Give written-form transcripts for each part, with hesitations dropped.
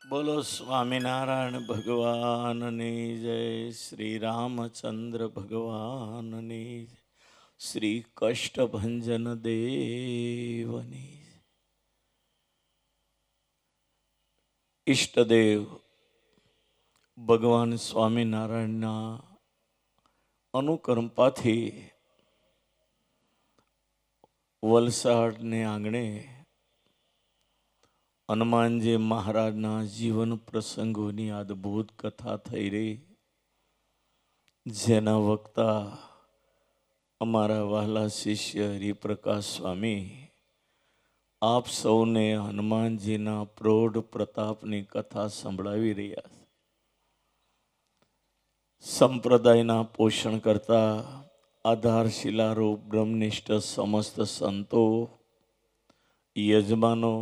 બોલો સ્વામિનારાયણ ભગવાનની જય, શ્રી રામચંદ્ર ભગવાનની જય, શ્રી કષ્ટભંજન દેવની જય. ઈષ્ટદેવ ભગવાન સ્વામિનારાયણના અનુકંપાથી વલસાડને આંગણે હનુમાનજી મહારાજના જીવન પ્રસંગોની અદ્ભુત કથા થઈ રહી, જેના વક્તા અમારા વહાલા શિષ્ય હરિપ્રકાશ સ્વામી આપ સૌને હનુમાનજીના પ્રૌઢ પ્રતાપની કથા સંભળાવી રહ્યા છે. સંપ્રદાયના પોષણ કરતા આધારશિલારૂપ બ્રહ્મનિષ્ઠ સમસ્ત સંતો, યજમાનો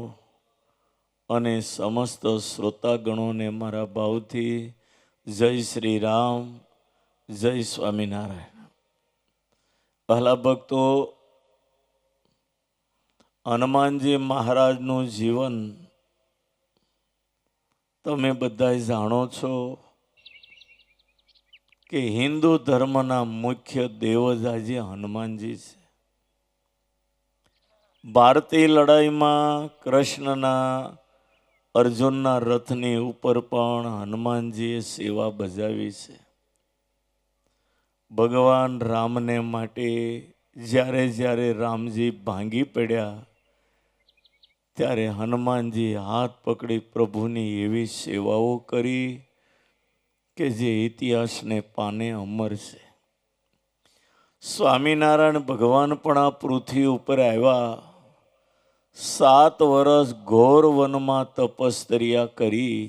અને સમસ્ત શ્રોતાગણોને મારા ભાવથી જય શ્રી રામ, જય સ્વામિનારાયણ. પહેલા ભક્તો, હનુમાનજી મહારાજનું જીવન તમે બધા જાણો છો કે હિન્દુ ધર્મના મુખ્ય દેવ જ આજે હનુમાનજી છે. ભારતીય લડાઈમાં કૃષ્ણના અર્જુનના રથની ઉપર પણ હનુમાનજીએ સેવા બજાવી છે. ભગવાન રામને માટે જ્યારે જ્યારે રામજી ભાંગી પડ્યા ત્યારે હનુમાનજી હાથ પકડી પ્રભુની એવી સેવાઓ કરી કે જે ઇતિહાસને પાને અમર છે. સ્વામિનારાયણ ભગવાન પણ આ પૃથ્વી ઉપર આવ્યા, 7 વર્ષ ઘોર વનમાં તપશ્ચર્યા કરી,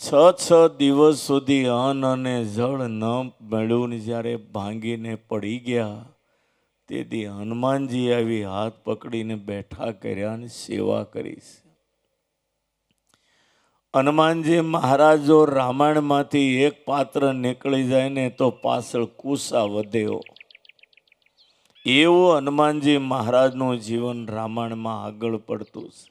6 દિવસ સુધી અન્ન અને જળ ન મળ્યું. જ્યારે ભાંગીને પડી ગયા તેથી હનુમાનજી આવી હાથ પકડીને બેઠા કર્યા અને સેવા કરી છે. હનુમાનજી મહારાજ જો રામાયણમાંથી એક પાત્ર નીકળી જાય ને તો પાછળ કુસા વધ્યો, એવું હનુમાનજી મહારાજનું જીવન રામાયણમાં આગળ પડતું છે.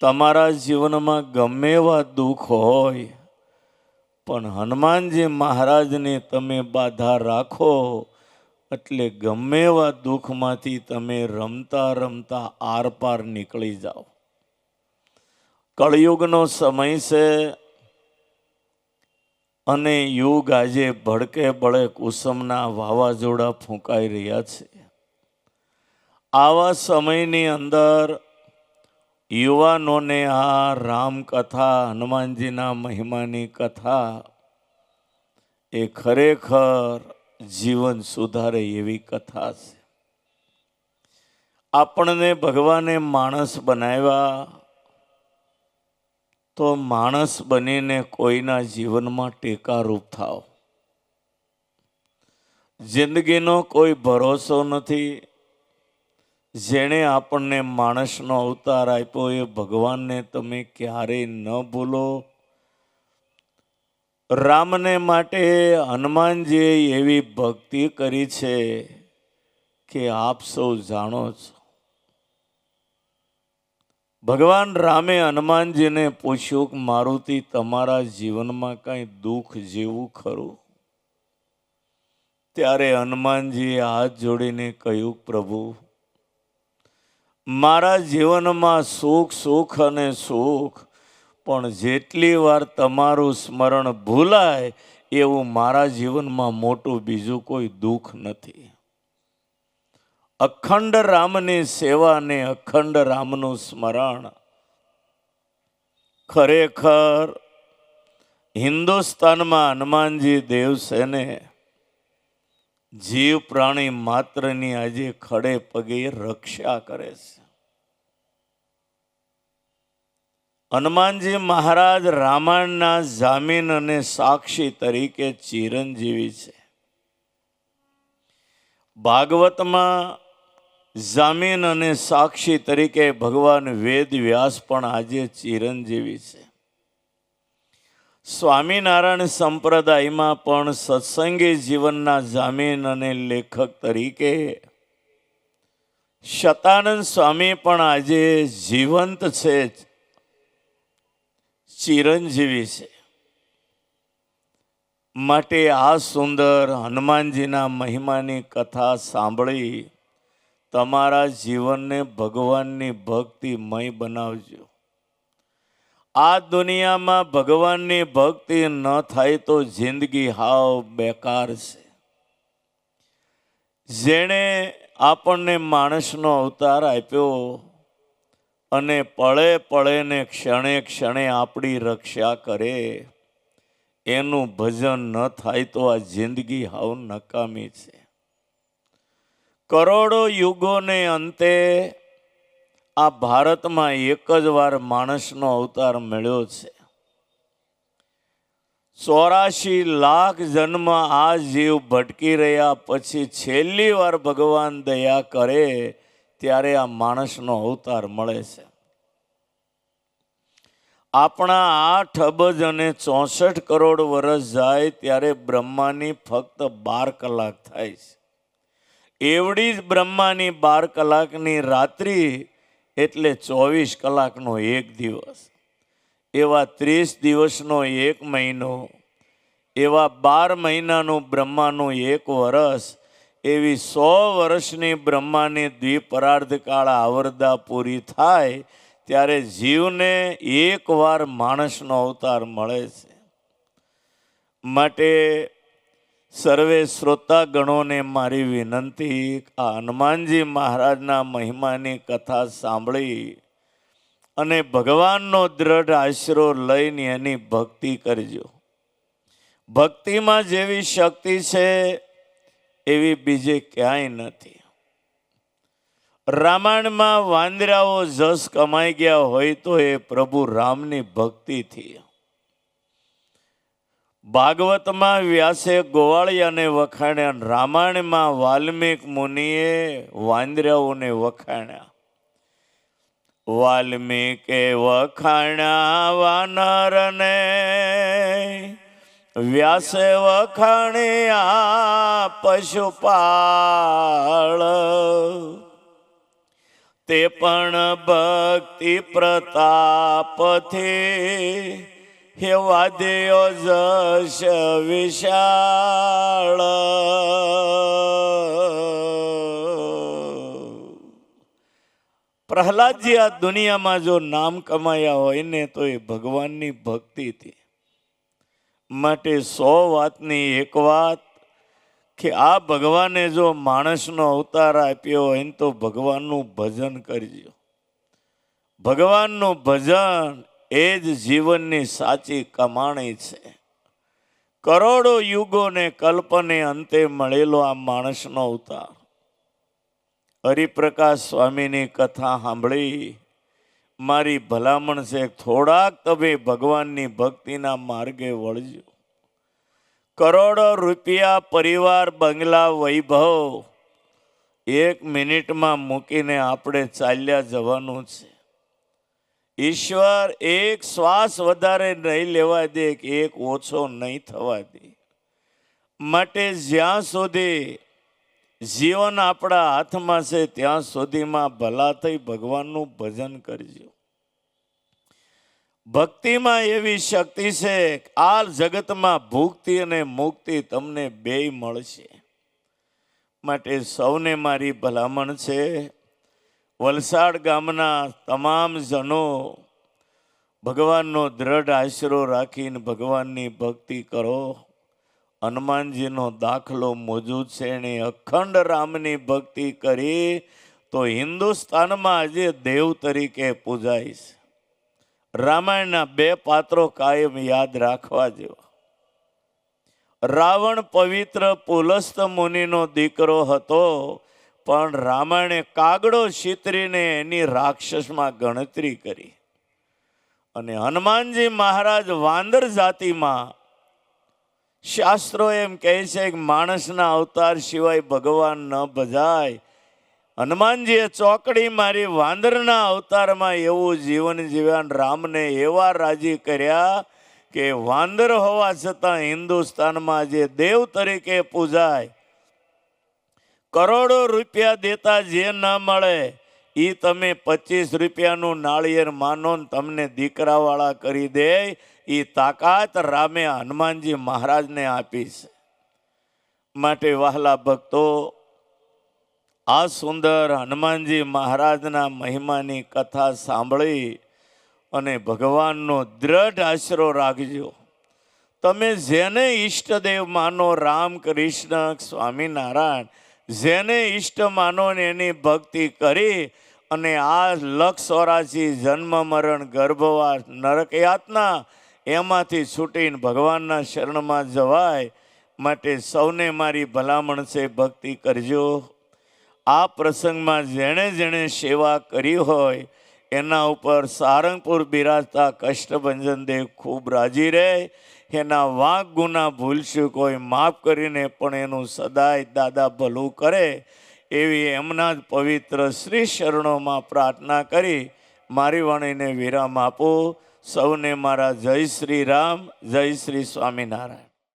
તમારા જીવનમાં ગમે એવા દુઃખ હોય પણ હનુમાનજી મહારાજને તમે બાધા રાખો એટલે ગમે એવા દુઃખમાંથી તમે રમતા રમતા આર પાર નીકળી જાઓ. કળયુગનો સમય છે અને યુગ આજે ભડકે બળે કુસુમના વાવાઝોડા ફૂંકાઈ રહ્યા છે. આવા સમયની અંદર યુવાનોને આ રામકથા, હનુમાનજીના મહિમાની કથા એ ખરેખર જીવન સુધારે એવી કથા છે. આપણને ભગવાને માણસ બનાવ્યા તો માણસ બનીને કોઈના જીવનમાં ટેકારૂપ થાવ. જિંદગીનો કોઈ ભરોસો નથી. જેણે આપણને માણસનો અવતાર આપ્યો એ ભગવાનને તમે ક્યારેય ન ભૂલો. રામને માટે હનુમાનજીએ એવી ભક્તિ કરી છે કે આપ સૌ જાણો છો. ભગવાન રામે હનુમાનજીને પૂછ્યું કે મારુતિ, તમારા જીવનમાં કઈ દુઃખ જેવું ખરું? ત્યારે હનુમાનજીએ હાથ જોડીને કહ્યું, પ્રભુ, મારા જીવનમાં સુખ સુખ અને સુખ, પણ જેટલી વાર તમારું સ્મરણ ભૂલાય એવું મારા જીવનમાં મોટું બીજું કોઈ દુઃખ નથી. અખંડ રામની સેવા અને અખંડ રામનું સ્મરણ ખરેખર હિન્દુસ્તાનમાં હનુમાનજી દેવ છે ને જીવ પ્રાણી માત્રની આજે ખડે પગે રક્ષા કરે છે. હનુમાનજી મહારાજ રામાયણના જામીન અને સાક્ષી તરીકે ચિરંજીવી છે. ભાગવતમાં જામીન અને સાક્ષી તરીકે ભગવાન વેદ વ્યાસ પણ આજે ચિરંજીવી છે. સ્વામિનારાયણ સંપ્રદાયમાં પણ સત્સંગી જીવનના જામીન અને લેખક તરીકે શતાનંદ સ્વામી પણ આજે જીવંત છે, ચિરંજીવી છે. માટે આ સુંદર હનુમાનજીના મહિમાની કથા સાંભળી તમારા જીવનને ભગવાનની ભક્તિમય બનાવજો. આ દુનિયામાં ભગવાનની ભક્તિ ન થાય તો જિંદગી હાવ બેકાર છે. જેણે આપણને માણસનો અવતાર આપ્યો અને પળે પળે ને ક્ષણે ક્ષણે આપણી રક્ષા કરે, એનું ભજન ન થાય તો આ જિંદગી હાવ નકામી છે. કરોડો યુગોને અંતે આ ભારતમાં એક જ વાર માણસનો અવતાર મળ્યો છે. 84 લાખ જન્મ આ જીવ ભટકી રહ્યા પછી છેલ્લી વાર ભગવાન દયા કરે ત્યારે આ માણસનો અવતાર મળે છે. આપણા 8 અબજ અને 64 કરોડ વર્ષ જાય ત્યારે બ્રહ્માની ફક્ત 12 કલાક થાય છે. એવડી જ બ્રહ્માની 12 કલાકની રાત્રિ એટલે 24 કલાકનો એક દિવસ. એવા 30 દિવસનો એક મહિનો, એવા 12 મહિનાનું બ્રહ્માનું એક વર્ષ, એવી 100 વર્ષની બ્રહ્માની દ્વિપરાર્ધ કાળ આવરદા પૂરી થાય ત્યારે જીવને એકવાર માણસનો અવતાર મળે છે. માટે સર્વે શ્રોતાગણોને મારી વિનંતી, આ હનુમાનજી મહારાજના મહિમાની કથા સાંભળી અને ભગવાનનો દ્રઢ આશરો લઈને એની ભક્તિ કરજો. ભક્તિમાં જેવી શક્તિ છે એવી બીજે ક્યાંય નથી. રામાયણમાં વાંદરાઓ જસ કમાઈ ગયા હોય તો એ પ્રભુ રામની ભક્તિથી. ભાગવતમાં વ્યાસે ગોવાળિયાને વખાણ્યા, રામાયણમાં વાલ્મીક મુનિએ વાંદરાઓને વખાણ્યા. વાલ્મીકે વખાણ્યા વાનરને, વ્યાસે વખાણ્યા પશુપાળ. તે પણ ભક્તિ પ્રતાપથી હેવા દેયો જશ વિશાળ. પ્રહલાદજી આ દુનિયામાં જો નામ કમાયા હોય ને તો એ ભગવાનની ભક્તિથી. માટે 100 વાતની એક વાત કે આ ભગવાને જો માણસનો અવતાર આપ્યો હોય ને તો ભગવાનનું ભજન કરજો. ભગવાનનું ભજન એ જ જીવનની સાચી કમાણી છે. કરોડો યુગોને કલ્પને અંતે મળેલો આ માણસનો અવતાર. હરિપ્રકાશ સ્વામીની કથા સાંભળી મારી ભલામણ છે, થોડાક તમે ભગવાનની ભક્તિના માર્ગે વળજો. કરોડો રૂપિયા, પરિવાર, બંગલા, વૈભવ 1 મિનિટમાં મૂકીને આપણે ચાલ્યા જવાનું છે. ઈશ્વર એક શ્વાસ વધારે નહીં લેવા દે કે એક ઓછો નહીં થવા દે. માટે જ્યાં સુધી જીવન આપણા હાથમાં છે ત્યાં સુધીમાં ભલા થઈ ભગવાનનું ભજન કરજો. ભક્તિમાં એવી શક્તિ છે આ જગતમાં ભુક્તિ અને મુક્તિ તમને બેય મળશે. માટે સૌને મારી ભલામણ છે, વલસાડ ગામના તમામ જનો ભગવાનનો દ્રઢ આશરો રાખીને ભગવાનની ભક્તિ કરો. હનુમાનજીનો દાખલો મોજૂદ છે. એણે અખંડ રામની ભક્તિ કરી તો હિન્દુસ્તાનમાં આજે દેવ તરીકે પૂજાય છે. રામાયણના 2 પાત્રો કાયમ યાદ રાખવા જેવા. રાવણ પવિત્ર પુલસ્ત મુનિનો દીકરો હતો, પણ રામાયણે કાગડો છિતરીને એની રાક્ષસમાં ગણતરી કરી. અને હનુમાનજી મહારાજ વાંદર જાતિમાં, શાસ્ત્રો એમ કહે છે કે માણસના અવતાર સિવાય ભગવાન ન ભજાય. હનુમાનજીએ ચોકડી મારી વાંદરના અવતારમાં એવું જીવન જીવ્યા, રામને એવા રાજી કર્યા કે વાંદર હોવા છતાં હિન્દુસ્તાનમાં જે દેવ તરીકે પૂજાય. કરોડો રૂપિયા દેતા જે ન મળે એ તમે 25 રૂપિયાનું નાળિયેર માનો ને તમને દીકરાવાળા કરી દે, એ તાકાત રામે હનુમાનજી મહારાજને આપી છે. માટે વહાલા ભક્તો, આ સુંદર હનુમાનજી મહારાજના મહિમાની કથા સાંભળી અને ભગવાનનો દ્રઢ આશરો રાખજો. તમે જેને ઈષ્ટદેવ માનો, રામ કૃષ્ણ સ્વામિનારાયણ, જેને ઈષ્ટ માનો ને એની ભક્તિ કરી અને આ 184 જન્મ મરણ ગર્ભવાસ નરક યાતના એમાંથી છૂટીને ભગવાનના શરણમાં જવાય. માટે સૌને મારી ભલામણ છે, ભક્તિ કરજો. આ પ્રસંગમાં જેણે જેણે સેવા કરી હોય એના ઉપર સારંગપુર બિરાજતા કષ્ટભંજન દેવ ખૂબ રાજી રહે. એના વાંક ગુના ભૂલશું કોઈ માફ કરીને પણ એનું સદાય દાદા ભલું કરે એવી એમના જ પવિત્ર શ્રી શરણોમાં પ્રાર્થના કરી મારી વાણીને વિરામ આપું. સૌને મારા જય શ્રી રામ, જય શ્રી સ્વામિનારાયણ.